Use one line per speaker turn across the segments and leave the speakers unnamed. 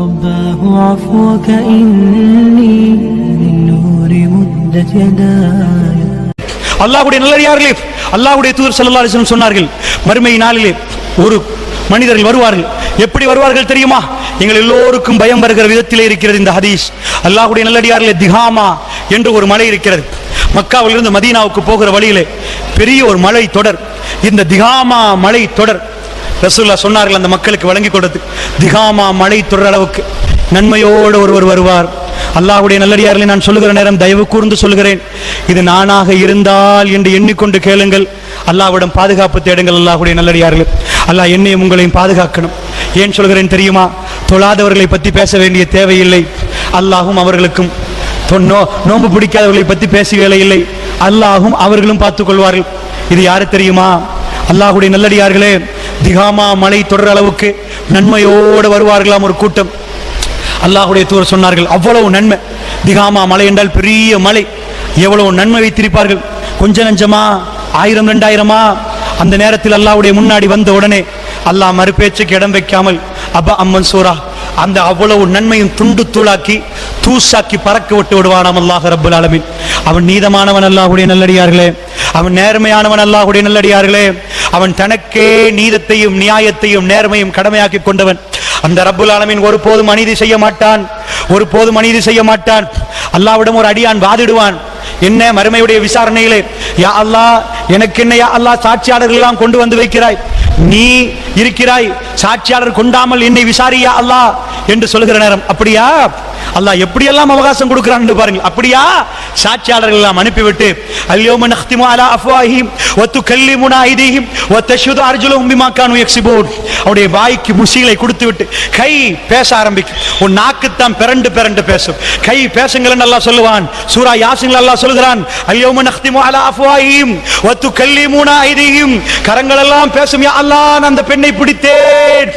رباه عفوك إني من نور مدت يداي.
அல்லாஹ்வுடைய நல்லடியார்களே, அல்லாஹ்வுடைய தூதர் ஸல்லல்லாஹு அலைஹி வஸல்லம் சொன்னார்கள், மறுமை நாளிலே ஒரு மனிதர்கள் வருவார்கள். எப்படி வருவார்கள் தெரியுமா? எங்கள் எல்லோருக்கும் பயம் வருகிற விதத்திலே இருக்கிறது இந்த ஹதீஸ். அல்லாஹ்வுடைய நல்லடியார்களே, திகாமா என்று ஒரு மலை இருக்கிறது. மக்காவிலிருந்து மதீனாவுக்கு போகிற வழியிலே பெரிய ஒரு மலை தொடர். இந்த திகாமா மலை தொடர் ரசூலுல்லாஹ் சொன்னார்கள் அந்த மக்களுக்கு வழங்கி கொடுத்து, திகாமா மலை தொடர் அளவுக்கு நன்மையோடு ஒருவர் வருவார். அல்லாஹ்வுடைய நல்லடியார்களை நான் சொல்லுகிற நேரம் தயவு கூர்ந்து சொல்கிறேன், இது நானாக இருந்தால் என்று எண்ணிக்கொண்டு கேளுங்கள். அல்லாஹ்விடம் பாதுகாப்பு தேடுங்கள். அல்லாஹ்வுடைய நல்லடியார்களே, அல்லாஹ் என்னையும் உங்களையும் பாதுகாக்கணும். ஏன் சொல்கிறேன் தெரியுமா? தொழாதவர்களை பற்றி பேச வேண்டிய தேவையில்லை. அல்லாஹும் அவர்களுக்கும் நோன்பு பிடிக்காதவர்களை பற்றி பேச வேலையில்லை. அல்லாஹும் அவர்களும் பார்த்துக் கொள்வார்கள். இது யாரு தெரியுமா? அல்லாஹ்வுடைய நல்லடியார்களே, திகாமா மலை தொடர் அளவுக்கு நன்மையோடு வருவார்களாம் ஒரு கூட்டம். அல்லாஹ்வுடைய தூதர் சொன்னார்கள், அவ்வளவு நன்மை. திகாமா மலை என்றால் பெரிய மலை, எவ்வளவு நன்மை வைத்திருப்பார்கள். கொஞ்ச நஞ்சமா, 1000 2000 அந்த நேரத்தில் அல்லாஹ்வுடைய முன்னாடி வந்த உடனே அல்லாஹ் மறுபேச்சுக்கு இடம் வைக்காமல் அப்பா அம்மன் சூரா அந்த அவ்வளவு நன்மையும் துண்டு தூளாக்கி தூசாக்கி பறக்க விட்டு விடுவானாம் அல்லாஹ் ரப்பல் ஆலமீன். அவன் நீதமானவன் அல்லாஹ்வுடைய நல்லடியார்களே, அவன் நேர்மையானவன் அல்லாஹ்வுடைய நல்லடியார்களே, அவன் தனக்கே நீதத்தையும் நியாயத்தையும் நேர்மையும் கடமையாக்கி கொண்டவன். அந்த ரப்புல் ஆலமீன் ஒருபோதும் அநீதி செய்ய மாட்டான், ஒருபோதும் அநீதி செய்ய மாட்டான். அல்லாஹ்விடம் ஒரு அடியான் வாதிடுவான், என்ன மறுமையுடைய விசாரணையிலே, யா அல்லாஹ் எனக்கு என்ன யா அல்லாஹ் சாட்சியாளர்கள் எல்லாம் கொண்டு வந்து வைக்கிறாய், நீ இருக்கிறாய், சாட்சியாளர் கொண்டாமல் என்னை விசாரியா அல்லாஹ் என்று சொல்லுகிற நேரம், அப்படியா அல்லாஹ் எப்படியெல்லாம் அவகாசம் கொடுக்கிறான் பாருங்க. அப்படியா சாட்சியாளர்கள் எல்லாம் அனுப்பிவிட்டு, அல்யௌம நக்திமு அலா அஃப்வாஹிஹிம் வ துகல்லிமுனா ஐதீஹிம் வ தஷ்ஹது அர்ஜுலுஹும் பிமா கானூ யக்ஸிபூன். அவருடைய வாய்க்கு முசிகளை கொடுத்து விட்டு கை பேச ஆரம்பிக்கும். உன் நாக்குத்தான் பிறண்டு பிறண்டு பேசும், கை பேசுங்கள்னு அல்லாஹ் சொல்லுவான். சூரா யாசின்ல அல்லாஹ் சொல்கிறான், அல்யௌம நக்திமு அலா அஃப்வாஹிஹிம் வ துகல்லிமுனா ஐதீஹிம். கரங்கள் எல்லாம் பேசும், யா அல்லாஹ் நான் அந்த பெண்ணை பிடித்தேன்.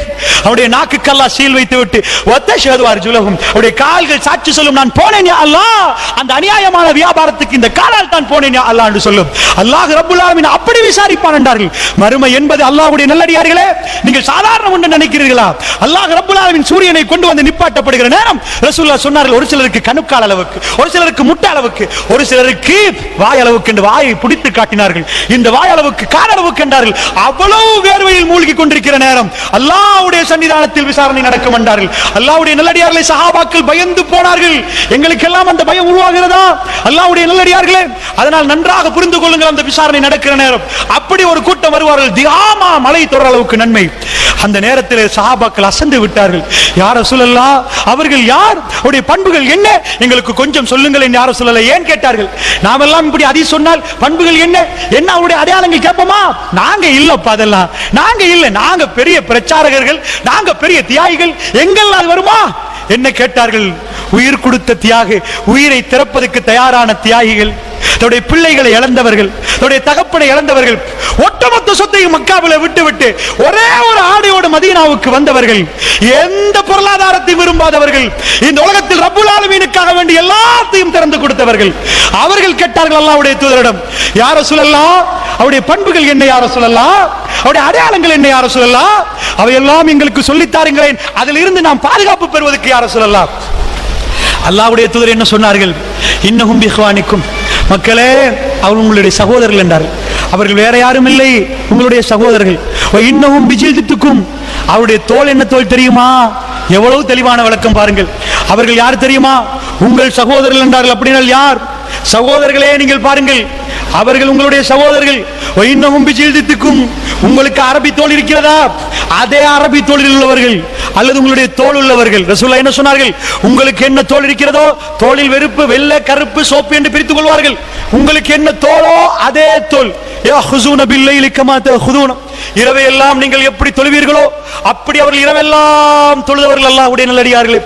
அவருடைய நாக்குக்கு அல்லாஹ் சீல் வைத்து விட்டு வ தஷ்ஹது அர்ஜுலுஹும், அவருடைய கால்கள் சாட்சி சொல்லும், நான் போனேன் யா அல்லாஹ், அந்த அநியாயமான வியாபாரத்துக்கு இந்த காலால் தான் போனேன் யா அல்லாஹ் என்று சொல்லும். அல்லாஹ் ரப்பல் ஆலமீன் அப்படி விசாரிப்பான் என்றார்கள். மறுமை என்பது அல்லாஹ்வுடைய நல்லடியார்களே, நீங்கள் சாதாரண ஒன்று நினைக்கிறீர்களா? அல்லாஹ் ரப்பல் ஆலமீன் சூரியனை கொண்டு வந்து நிப்பாட்டப்படுகிற நேரம் ரசூலுல்லாஹ் சொன்னார்கள், ஒரு சிலருக்கு கணுக்கால் அளவுக்கு, ஒரு சிலருக்கு முட்டை அளவுக்கு, ஒரு சிலருக்கு வாய் அளவுக்கு என்று வாயை பிடித்து காட்டினார்கள். இந்த வாய் அளவுக்கு கால் அளவுக்கு என்றார்கள். அவ்வளவு வேர்வையில் மூழ்கி கொண்டிருக்கிற நேரம் அல்லாஹ்வுடைய சன்னிதானத்தில் விசாரணை நடக்கும் என்றார்கள். அல்லாஹ்வுடைய நல்லடியார்களை சஹாபாக்கள் பயந்து போனார்கள். எங்களுக்கெல்லாம் அந்த பயம் உருவாகிறதா? அல்லாஹ்வுடைய நல்லடியார்களே, அதனால் நன்றாக புரிந்து கொள்ளுங்கள். அந்த விசாரணை நடக்கிற நேரம் அப்படி ஒரு கூட்டம் வருவார்கள், திகாமா மலை தொடர் அளவுக்கு நன்மை. அந்த நேரத்தில் சஹாபாக்கள் அசந்து விட்டார்கள். யா ரசூலல்லாஹ், அவர்கள் யார், அவருடைய பண்புகள் என்ன, எங்களுக்கு கொஞ்சம் சொல்லுங்கள் என்று யா ரசூலல்லாஹ் ஏன் கேட்டார்கள். நாமெல்லாம் இப்படி அதி சொன்னால் பண்புகள் என்ன என்ன அவருடைய அடையாளங்கள் கேட்போமா? நாங்க இல்லப்பா, அதெல்லாம் நாங்க இல்ல, நாங்க பெரிய பிரச்சாரகர்கள், நாங்க பெரிய தியாகிகள், எங்கள் அது வருமா என்ன கேட்டார்கள். உயிர் கொடுத்த தியாகி, உயிரை திறப்பதற்கு தயாரான தியாகிகள், தன்னுடைய பிள்ளைகளை இழந்தவர்கள், தன்னுடைய தகப்பனை இழந்தவர்கள், ஒட்டுமொத்த சொத்தையும் மக்காவில விட்டுவிட்டு ஒரே ஒரு ஆடையோடு மதீனாவுக்கு வந்தவர்கள், எந்த பொருளாதாரத்தையும் விரும்பாதவர்கள், இந்த உலகத்தில் ரப்புல் ஆலமீனுக்காக வேண்டி எல்லாத்தையும் திறந்து கொடுத்தவர்கள். அவர்கள் கேட்டார்கள் அல்லாஹ்வுடைய தூதரிடம், யா ரசூலல்லாஹ், அவருடைய பண்புகள் என்ன யா ரசூலல்லாஹ், அவருடைய அடையாளங்கள் என்ன யா ரசூலல்லாஹ், அவையெல்லாம் எங்களுக்கு சொல்லித் தாருங்களேன், அதில் இருந்து நாம் பாதுகாப்பு பெறுவதற்கு யா ரசூலல்லாஹ். அல்லாஹ்வுடைய தூதர் என்ன சொன்னார்கள்? இன்னஹும் பிஹ்வானிக்கும், மக்களே அவர் உங்களுடைய சகோதரர்கள் என்றார்கள். அவர்கள் வேற யாரும் இல்லை, உங்களுடைய சகோதரர்கள். இன்னஹும் பிஜில்துக்கும், அவருடைய தோல் என்ன தோல் தெரியுமா? எவ்வளவு தெளிவான விளக்கம் பாருங்கள். அவர்கள் யார் தெரியுமா? உங்கள் சகோதரர்கள் என்றார்கள். அப்படினால் யார்? சகோதரர்களே நீங்கள் பாருங்கள், அவர்கள் உங்களுடைய சகோதரர்கள். இன்னஹும் பிஜில்துக்கும், உங்களுக்கு அரபி தோல் இருக்கிறதா? அதே அரபி தோலில் உள்ளவர்கள் அல்லது உங்களுடைய தோல் உள்ளவர்கள். ரசூலுல்லாஹ் என்ன சொன்னார்கள்? உங்களுக்கு என்ன தோல் இருக்கிறதோ, தோலில் வெறுப்பு, வெள்ளை, கருப்பு, சோப்பு என்று பிரித்துக் கொள்வார்கள். உங்களுக்கு என்ன தோலோ அதே தோல். யஹுஸூன பில்லைலி கமா தஹுஸூன, இரவையெல்லாம் நீங்கள் எப்படி தொழுவீர்களோ அப்படி அவர்கள் இரவெல்லாம் தொழுதவர்கள் அல்லாஹ்வுடைய நல்லடியார்களே.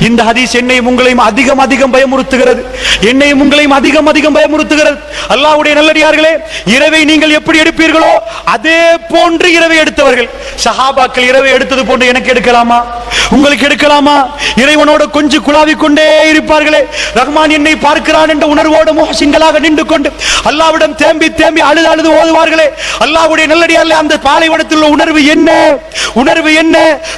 இந்த ஹதீஸ் என்னையும் உங்களையும் அதிகம் அதிகம் பயமுறுத்துகிறது, என்னையும் உங்களையும் அதிகம் அதிகம் பயமுறுத்துகிறது. அல்லாஹ்வுடைய நல்லடியார்களே, இரவை நீங்கள் எப்படி எடுப்பீர்களோ அதே போன்று இரவை எடுத்தவர்கள். சஹாபாக்கள் இரவை எடுத்தது போன்று எனக்கு எடுக்கலாமா? உங்களுக்கு எடுக்கலாமா? இறைவனோட கொஞ்சம் குழாவிக் கொண்டே இருப்பார்களே, ரஹ்மான் என்னை பார்க்கிறான் என்ற உணர்வோடு முஹ்சின்களாக நின்று கொண்டு அல்லாஹ்விடம் தேம்பி தேம்பி அழுது அழுது ஓதுவார்களே. அல்லாஹ்வுடைய நல்லடியார்களே, அந்த பாலைவனத்தில் உள்ள உணர்வு என்ன? உணர்வு என்ன?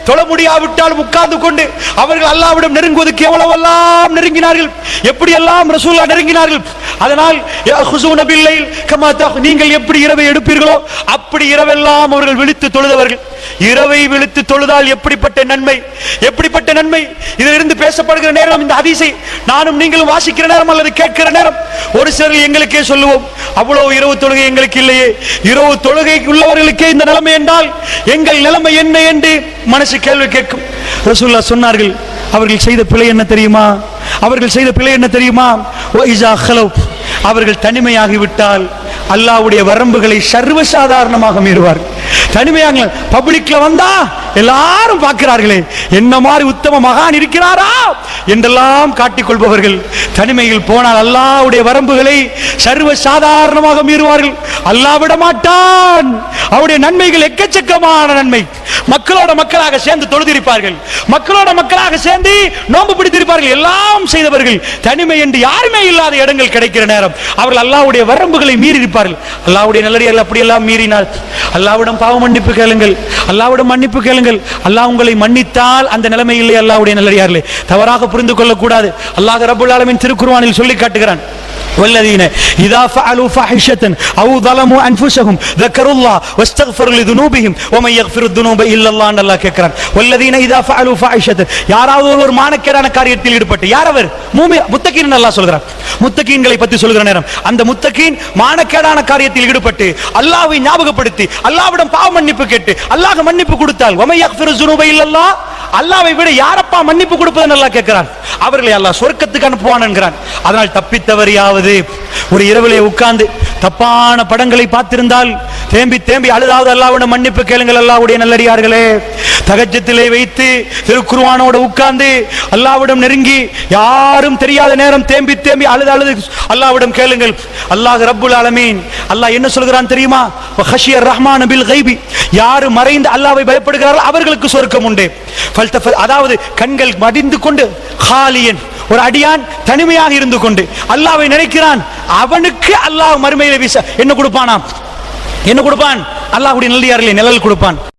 தொழ முடியாவிட்டால் உட்கார்ந்து கொண்டு அவர்கள் அல்லாஹ்விடம் நெருங்குவதற்கு எவ்வளவெல்லாம் நெருங்கினார்கள், எப்படியெல்லாம் ரசூலுல்லாஹ் நெருங்கினார்கள். அதனால் யஹுஸூன பில்லைல் கமா நீங்கள் எப்படி இரவை எடுப்பீர்களோ அப்படி இரவெல்லாம் அவர்கள் விழித்து தொழுதவர்கள். இரவை விழித்து தொழுதால் எப்படிப்பட்ட நன்மை, எப்படிப்பட்ட நன்மை! இதிலிருந்து பேசப்படுகிற நேரம் இந்த ஹதீஸை நானும் நீங்களும் வாசிக்கிற நேரம் அல்லது கேட்கிற நேரம் ஒரு சிலர் எங்களுக்கே சொல்லுவோம், அவ்வளவு இரவு தொழுகை எங்களுக்கு இல்லையே, இரவு தொழுகை உள்ளவர்களுக்கே இந்த நிலைமை என்றால் எங்கள் நிலைமை என்ன என்று மனசு கேள்வி கேட்கும். ரசூலுல்லாஹ் சொன்னார்கள், அவர்கள் செய்த பிழை என்ன தெரியுமா? அவர்கள் செய்த பிழை என்ன தெரியுமா? அவர்கள் தனிமையாகிவிட்டால் அல்லாஹ்வுடைய வரம்புகளை சர்வசாதாரணமாக மீறுவார். தனிமையாக பப்ளிக்ல வந்தா எல்லாரும் பார்க்கிறார்களே, என்ன மாதிரி உத்தம மகான் இருக்கிறாரா என்றெல்லாம் காட்டிக் கொள்பவர்கள் தனிமையில் போனால் அல்லாஹ்வுடைய வரம்புகளை சர்வசாதாரணமாக மீறுவார்கள். அல்லாஹ் விட மாட்டான். அவருடைய நன்மைகள் எக்கச்சக்கமான நன்மை. மக்களோட மக்களாக சேர்ந்து தொழுதிருப்பார்கள், மக்களோட மக்களாக சேர்ந்து நோன்பு பிடித்திருப்பார்கள். எல்லாம் செய்தவர்கள் தனிமை என்று யாருமே இல்லாத இடங்கள் கிடைக்கிற நேரம் அவர்கள் அல்லாஹ்வுடைய வரம்புகளை மீறி இருப்பார்கள். அல்லாஹ்வுடைய நல்லடியார்கள் அப்படியெல்லாம் மீறினால் அல்லாஹ்விடம் பாவ மன்னிப்பு கேளுங்கள், அல்லாஹ்விடம் மன்னிப்பு கேளுங்கள். அல்லாஹ் உங்களை மன்னித்தால் அந்த நிலைமை இல்லை. அல்லாஹ்வுடைய நல்லடியார்களே, தவறாக புரிந்து கொள்ளக்கூடாது. அல்லாஹ் ரப்பல் ஆலமீன் திருக்குர்ஆனில் சொல்லி காட்டுகிறான், والذين إذا فعلوا فاحشة أو ظلموا أنفسهم ذكروا الله واستغفروا لذنوبهم ومن يغفر الذنوب إلا الله ان الله கேக்குறான். والذين إذا فعلوا فاحشة, யாராவது ஒரு மானக்கேடான காரியத்தில் ஈடுபட்டு, யார் அவர்? முத்தகீன் அல்லாஹ் சொல்கிறான். முத்தகீன்களை பற்றி சொல்கிற நேரம் அந்த முத்தகீன் மானக்கேடான காரியத்தில் ஈடுபட்டு அல்லாஹ்வை ஞாபகப்படுத்தி அல்லாஹ்விடம் பாவ மன்னிப்பு கேட்டு அல்லாஹ் மன்னிப்பு கொடுத்தால் ومن يغفر الذنوب إلا الله, அல்லாஹ்வை விட யாரப்பா மன்னிப்பு கொடுப்பதுன்னு அல்லாஹ் கேட்கிறான். அவர்களை அல்லாஹ் சொர்க்கத்துக்கு அனுப்புவான் என்கிறான். அதனால் தப்பித்தவரையாவது ஒரு இரவிலே உட்கார்ந்து தப்பான படங்களை பார்த்திருந்தால் தேம்பி தேம்பி அழுதாவது அல்லாஹ்விடம் மன்னிப்பு கேளுங்கள். அல்லாஹ்வுடைய நல்லடியார்களே, தஹஜ்ஜுதிலே வைத்து திருக்குர்ஆனோட உட்கார்ந்து அல்லாஹ்விடம் நெருங்கி யாரும் தெரியாத நேரம் தேம்பி தேம்பி அழுது அல்லாஹ்விடம் கேளுங்கள். அல்லாஹ் ரப்புல் ஆலமீன் அல்லாஹ் என்ன சொல்கிறான் தெரியுமா? வஹஷியர் ரஹ்மான் பில் கைபி, யார் மறைந்து அல்லாஹ்வை பயப்படுகிறார்கள் அவர்களுக்கு சொர்க்கம் உண்டு. அதாவது கண்கள் மடிந்து கொண்டு ஹாலியன், ஒரு அடியான் தனிமையாக இருந்து கொண்டு அல்லாஹ்வை நினைக்கிறான், அவனுக்கு அல்லாஹ் மறுமையிலே என்ன கொடுப்பானாம்? என்ன கொடுப்பான்? அல்லாஹ்வுடைய நல்லடியார்களே நிழல் கொடுப்பான்.